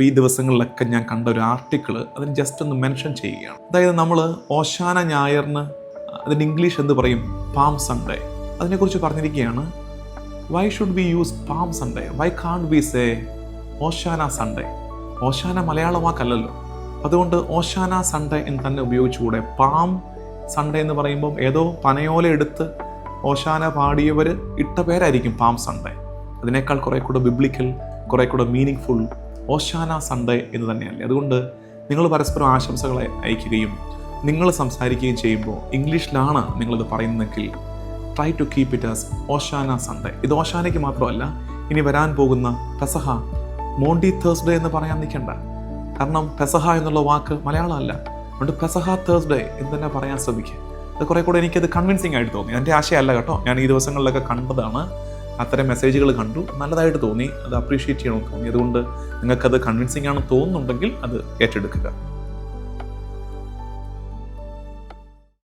ഈ ദിവസങ്ങളിലൊക്കെ ഞാൻ കണ്ട ഒരു ആർട്ടിക്കിൾ അതിന് ജസ്റ്റ് ഒന്ന് മെൻഷൻ ചെയ്യുകയാണ്. അതായത് നമ്മൾ ഓശാന ഞായറിന് അതിന് ഇംഗ്ലീഷ് എന്ത് പറയും? Palm Sunday. അതിനെക്കുറിച്ച് പറഞ്ഞിരിക്കുകയാണ്. Why should we use palm Sunday? Why can't we say Oshana Sunday? Oshana മലയാള വാക്കല്ലല്ലോ. അതുകൊണ്ട് ഓശാന സൺഡേ എന്ന് തന്നെ ഉപയോഗിച്ചുകൂടെ? പാം സൺഡേ എന്ന് പറയുമ്പം ഏതോ പനയോല എടുത്ത് ഓശാന പാടിയവർ ഇട്ട പേരായിരിക്കും പാം സൺഡേ. അതിനേക്കാൾ കുറേ കൂടെ ബിബ്ലിക്കൽ, കുറേ കൂടെ മീനിങ് ഫുൾ ഓശാന സൺഡേ എന്ന് തന്നെയല്ലേ? അതുകൊണ്ട് നിങ്ങൾ പരസ്പരം ആശംസകളെ അയക്കുകയും നിങ്ങൾ സംസാരിക്കുകയും ചെയ്യുമ്പോൾ ഇംഗ്ലീഷിലാണ് നിങ്ങളിത് പറയുന്നതെങ്കിൽ try to keep it as Oshana Sunday. ഇത് ഓശാനയ്ക്ക് മാത്രമല്ല, ഇനി വരാൻ പോകുന്ന പെസഹ മോണ്ടി തേഴ്സ്ഡേ എന്ന് പറയാൻ നിൽക്കണ്ട. കാരണം പെസഹ എന്നുള്ള വാക്ക് മലയാളമല്ല. അതുകൊണ്ട് പെസഹ തേഴ്സ്ഡേ എന്ന് തന്നെ പറയാൻ ശ്രമിക്കുക. അത് കുറേ കൂടെ എനിക്കത് കൺവിൻസിങ് ആയിട്ട് തോന്നി. എൻ്റെ ആശയമല്ല കേട്ടോ, ഞാൻ ഈ ദിവസങ്ങളിലൊക്കെ കണ്ടതാണ്. അത്തരം മെസ്സേജുകൾ കണ്ടു, നല്ലതായിട്ട് തോന്നി, അത് അപ്രീഷിയേറ്റ് ചെയ്യണമെന്ന് തോന്നി. അതുകൊണ്ട് നിങ്ങൾക്കത് കൺവിൻസിങ് ആണെന്ന് തോന്നുന്നുണ്ടെങ്കിൽ അത് ഏറ്റെടുക്കുക.